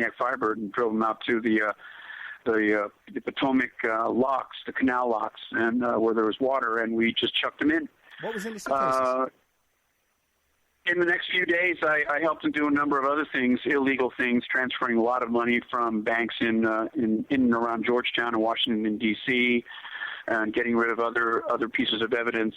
Pontiac Firebird and drove him out to the Potomac locks, the canal locks, and where there was water, and we just chucked him in. What was in the suitcases? In the next few days, I helped him do a number of other things, illegal things, transferring a lot of money from banks in and around Georgetown and Washington, D.C., and getting rid of other pieces of evidence.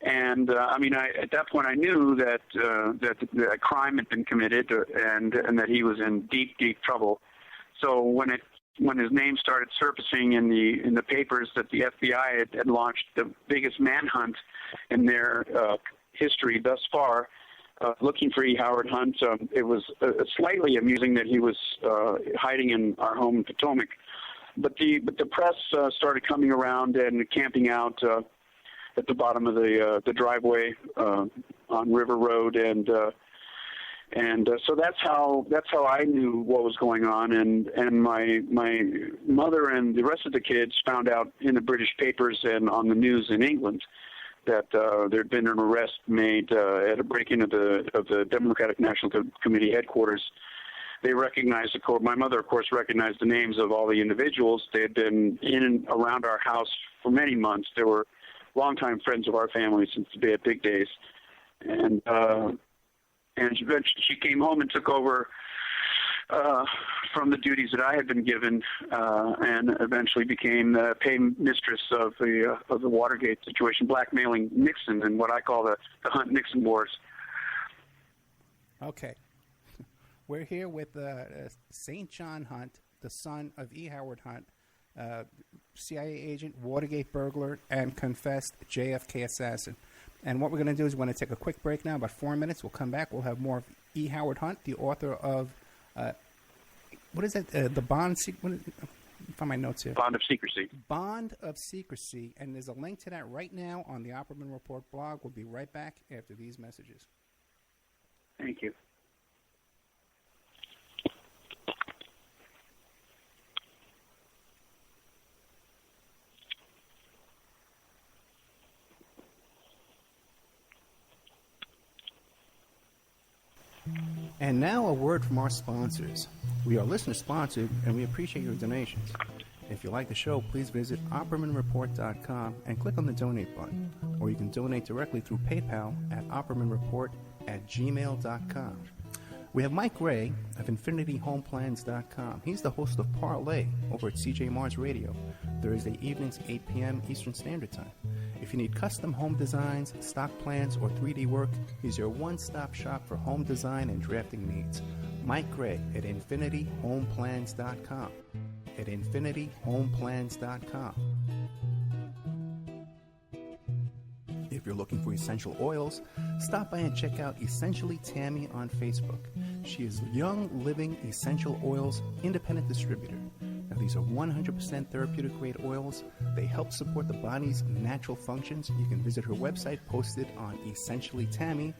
And at that point, I knew that a crime had been committed, and that he was in deep trouble. So when his name started surfacing in the papers that the FBI had launched the biggest manhunt in their history thus far, looking for E. Howard Hunt, it was slightly amusing that he was hiding in our home in Potomac. But the press started coming around and camping out at the bottom of the driveway on River Road, and so that's how I knew what was going on, and my mother and the rest of the kids found out in the British papers and on the news in England that there had been an arrest made at a break-in of the Democratic National Committee headquarters. They recognized my mother, of course, recognized the names of all the individuals. They had been in and around our house for many months. They were longtime friends of our family since the big days, and she came home and took over from the duties that I had been given, and eventually became the pay mistress of the Watergate situation, blackmailing Nixon and what I call the Hunt-Nixon wars. Okay. We're here with St. John Hunt, the son of E. Howard Hunt, CIA agent, Watergate burglar, and confessed JFK assassin. And what we're going to do is we're going to take a quick break now, about 4 minutes. We'll come back. We'll have more of E. Howard Hunt, the author of, what is it? The Bond, find my notes here. Bond of Secrecy. Bond of Secrecy. And there's a link to that right now on the Opperman Report blog. We'll be right back after these messages. Thank you. And now a word from our sponsors. We are listener-sponsored, and we appreciate your donations. If you like the show, please visit OppermanReport.com and click on the donate button. Or you can donate directly through PayPal at OppermanReport@gmail.com. We have Mike Ray of InfinityHomePlans.com. He's the host of Parlay over at CJ Mars Radio, Thursday evenings, 8 p.m. Eastern Standard Time. If you need custom home designs, stock plans, or 3D work, he's your one-stop shop for home design and drafting needs. Mike Gray at InfinityHomePlans.com. At InfinityHomePlans.com. If you're looking for essential oils, stop by and check out Essentially Tammy on Facebook. She is Young Living Essential Oils independent distributor. Now, these are 100% therapeutic grade oils. They help support the body's natural functions. You can visit her website posted on Essentially Tammy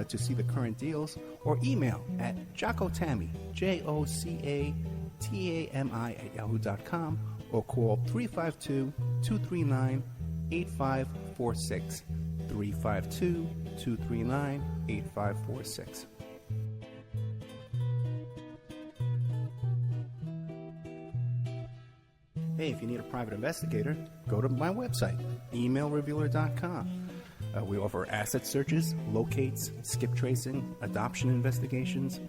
to see the current deals, or email at JocoTammy, JoCaTami @yahoo.com, or call 352-239-8546. 352-239-8546. Hey, if you need a private investigator, go to my website, emailrevealer.com. We offer asset searches, locates, skip tracing, adoption investigations,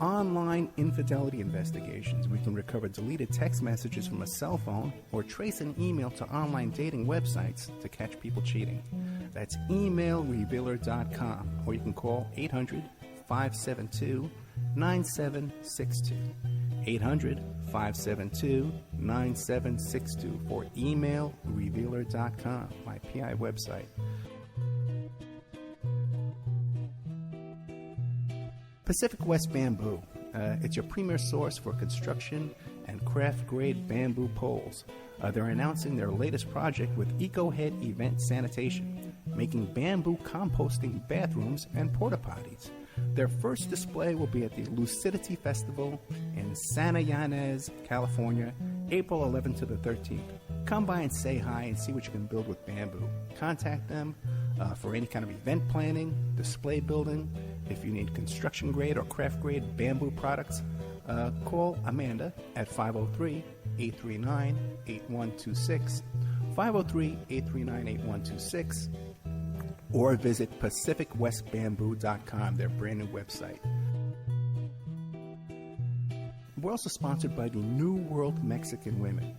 online infidelity investigations. We can recover deleted text messages from a cell phone or trace an email to online dating websites to catch people cheating. That's emailrevealer.com, or you can call 800-572-9762. 800-572-9762 for emailrevealer.com, my PI website. Pacific West Bamboo. It's your premier source for construction and craft-grade bamboo poles. They're announcing their latest project with EcoHead Event Sanitation, making bamboo composting bathrooms and porta potties. Their first display will be at the Lucidity Festival in Santa Ynez, California, April 11th to the 13th. Come by and say hi and see what you can build with bamboo. Contact them for any kind of event planning, display building. If you need construction grade or craft grade bamboo products, Call Amanda at 503-839-8126, 503-839-8126, or visit PacificWestBamboo.com, their brand new website. We're also sponsored by the New World Mexican Women.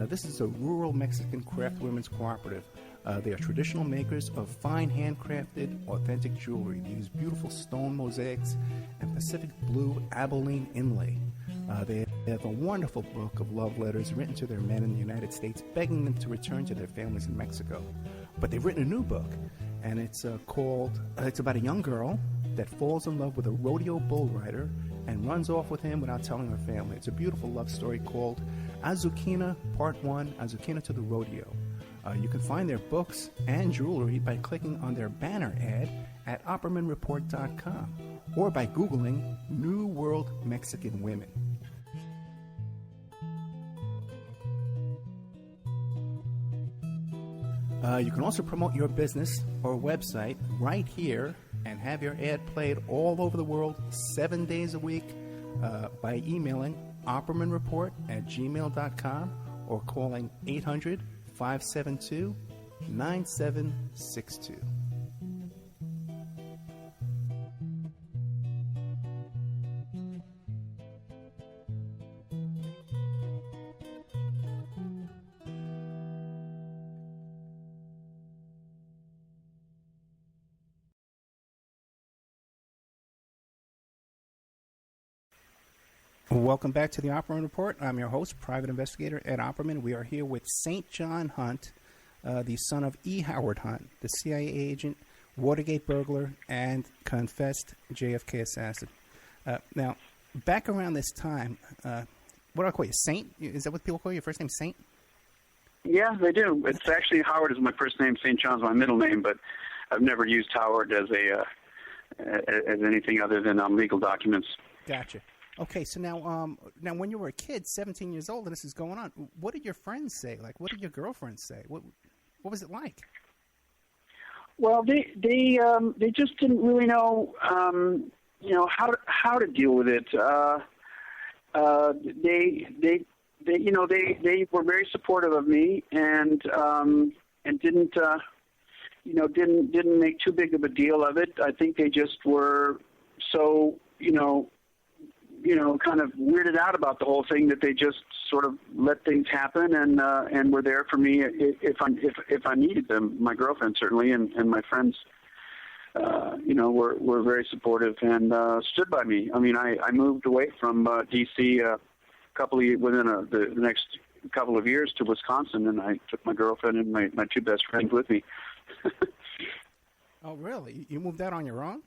This is a rural Mexican craft women's cooperative. They are traditional makers of fine handcrafted, authentic jewelry. They use beautiful stone mosaics and Pacific blue Abilene inlay. They have a wonderful book of love letters written to their men in the United States, begging them to return to their families in Mexico. But they've written a new book, and it's it's about a young girl that falls in love with a rodeo bull rider and runs off with him without telling her family. It's a beautiful love story called Azuquina Part 1, Azuquina to the Rodeo. You can find their books and jewelry by clicking on their banner ad at OppermanReport.com or by Googling New World Mexican Women. You can also promote your business or website right here and have your ad played all over the world 7 days a week by emailing OppermanReport@gmail.com or calling 800-572-9762. Welcome back to the Opperman Report. I'm your host, Private Investigator Ed Opperman. We are here with St. John Hunt, the son of E. Howard Hunt, the CIA agent, Watergate burglar, and confessed JFK assassin. Now, back around this time, what do I call you, Saint? Is that what people call you? Your first name, Saint? Yeah, they do. It's actually Howard is my first name. St. John's my middle name, but I've never used Howard as anything other than on legal documents. Gotcha. Okay, so now when you were a kid, 17 years old, and this is going on, what did your friends say? Like, what did your girlfriends say? What was it like? Well, they just didn't really know, how to deal with it. They were very supportive of me and didn't make too big of a deal of it. I think they just were so, kind of weirded out about the whole thing that they just sort of let things happen and were there for me if I needed them. My girlfriend certainly and my friends, were very supportive and stood by me. I mean, I moved away from D.C. within the next couple of years to Wisconsin, and I took my girlfriend and my two best friends with me. Oh, really? You moved out on your own?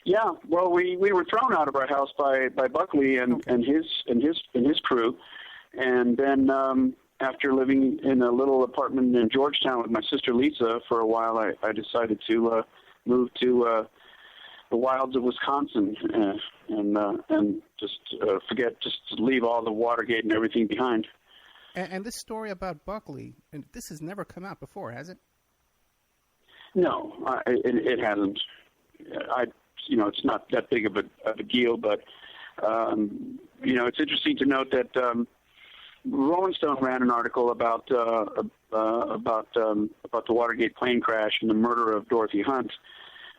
Yeah, well, we were thrown out of our house by Buckley and his crew, and then after living in a little apartment in Georgetown with my sister Lisa for a while, I decided to move to the wilds of Wisconsin and just leave all the Watergate and everything behind. And this story about Buckley, and this has never come out before, has it? No, it hasn't. It's not that big of a deal, but it's interesting to note that Rolling Stone ran an article about the Watergate plane crash and the murder of Dorothy Hunt,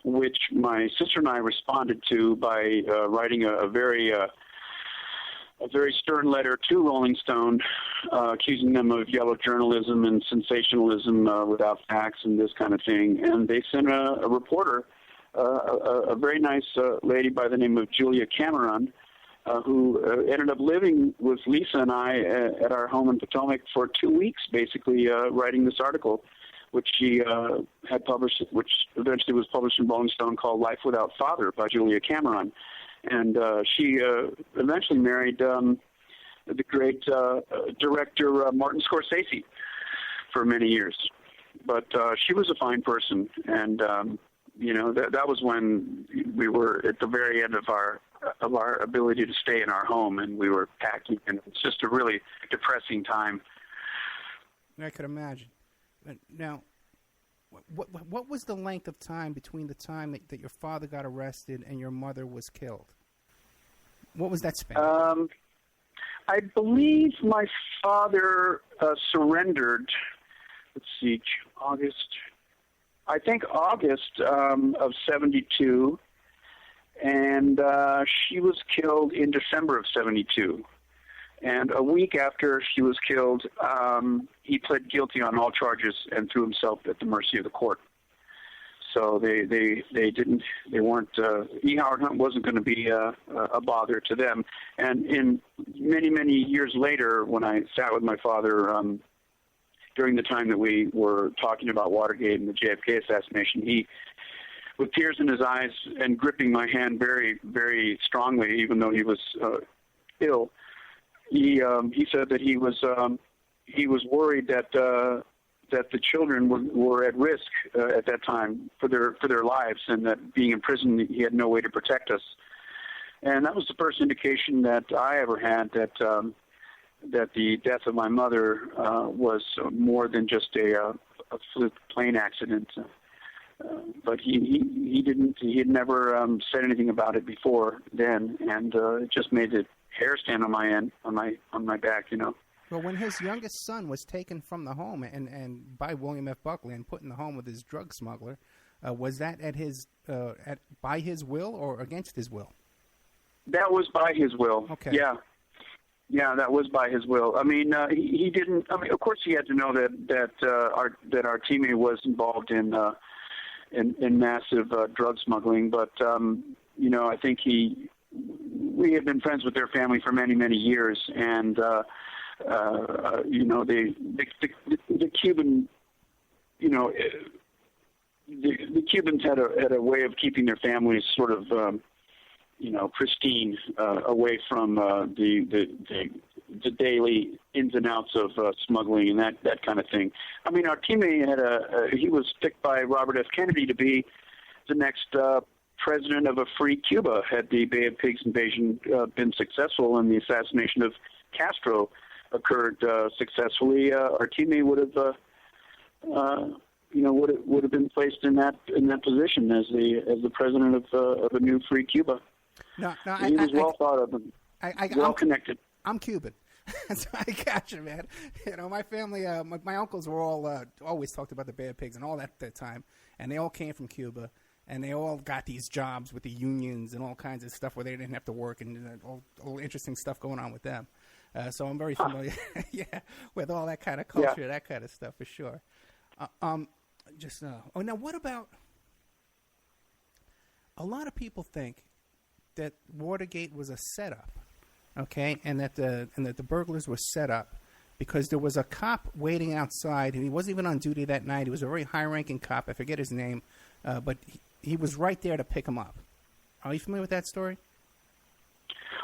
which my sister and I responded to by writing a very stern letter to Rolling Stone, accusing them of yellow journalism and sensationalism without facts and this kind of thing. And they sent a reporter, a very nice lady by the name of Julia Cameron, who ended up living with Lisa and I at our home in Potomac for 2 weeks, basically writing this article, which she had published, which eventually was published in Rolling Stone, called Life Without Father by Julia Cameron. And she eventually married the great director Martin Scorsese for many years. But she was a fine person, and that was when we were at the very end of our ability to stay in our home, and we were packing, and it's just a really depressing time. I could imagine. Now, what was the length of time between the time that your father got arrested and your mother was killed? What was that span? I believe my father surrendered. Let's see, August of 72, and she was killed in December of 72. And a week after she was killed, he pled guilty on all charges and threw himself at the mercy of the court. So they weren't. E. Howard Hunt wasn't going to be a bother to them. And in many years later, when I sat with my father during the time that we were talking about Watergate and the JFK assassination, he, with tears in his eyes and gripping my hand very, very strongly, even though he was ill, he said that he was worried that the children were at risk at that time for their lives, and that being in prison, he had no way to protect us. And that was the first indication that I ever had that the death of my mother was more than just a fluke plane accident. But he had never said anything about it before then, and it just made the hair stand on my back, you know. Well, when his youngest son was taken from the home and by William F. Buckley and put in the home with his drug smuggler, was that by his will or against his will? That was by his will. Okay. Yeah, that was by his will. I mean, he didn't. I mean, of course, he had to know that our teammate was involved in massive drug smuggling. But you know, I think we had been friends with their family for many years, and you know, the Cuban, you know, the Cubans had a way of keeping their families sort of, you know, pristine, away from the daily ins and outs of smuggling and that kind of thing. I mean, our teammate he was picked by Robert F. Kennedy to be the next president of a free Cuba had the Bay of Pigs invasion been successful and the assassination of Castro occurred successfully. Our teammate would have, you know, would have been placed in that position as the president of a new free Cuba. No, he was well thought of and well connected. I'm Cuban, so I got you, man. You know, my family, my uncles were all always talked about the Bay of Pigs and all that time, and they all came from Cuba. And they all got these jobs with the unions and all kinds of stuff where they didn't have to work, and all interesting stuff going on with them. So I'm very familiar, with all that kind of culture, that kind of stuff for sure. Now what about? A lot of people think that Watergate was a setup, okay, and that the burglars were set up because there was a cop waiting outside, and he wasn't even on duty that night. He was a very high-ranking cop. I forget his name, but he was right there to pick him up. Are you familiar with that story?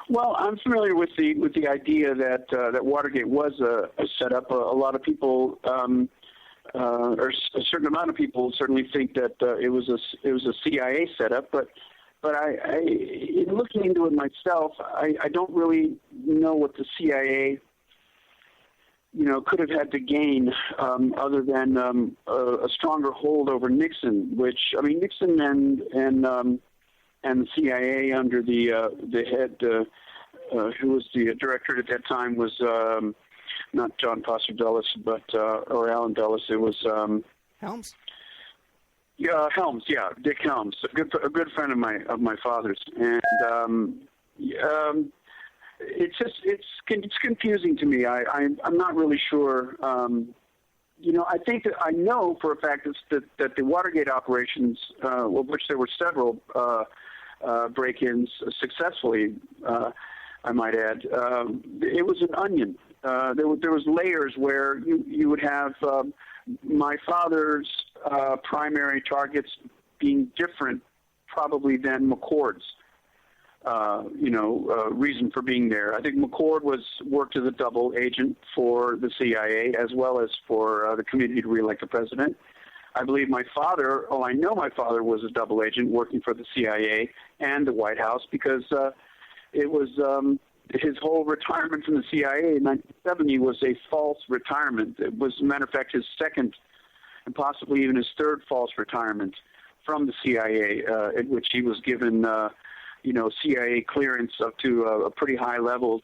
Well, I'm familiar with the idea that Watergate was a setup. A lot of people, or a certain amount of people, certainly think that it was a CIA setup. But in looking into it myself, I don't really know what the CIA, you know, could have had to gain other than a stronger hold over Nixon, which, I mean, Nixon and the CIA under the head who was the director at that time was not John Foster Dulles, but or Alan Dulles. It was Helms. Yeah, Helms. Yeah, Dick Helms, a good friend of my father's, and it's confusing to me. I'm not really sure. You know, I think that I know for a fact that the Watergate operations, of which there were several break-ins successfully, I might add, it was an onion. There was layers where you would have my father's primary targets being different, probably than McCord's. Reason for being there. I think McCord worked as a double agent for the CIA as well as for the committee to re-elect the president. I believe I know my father was a double agent working for the CIA and the White House because it was his whole retirement from the CIA in 1970 was a false retirement. It was, as a matter of fact, his second and possibly even his third false retirement from the CIA, in which he was given CIA clearance up to a pretty high level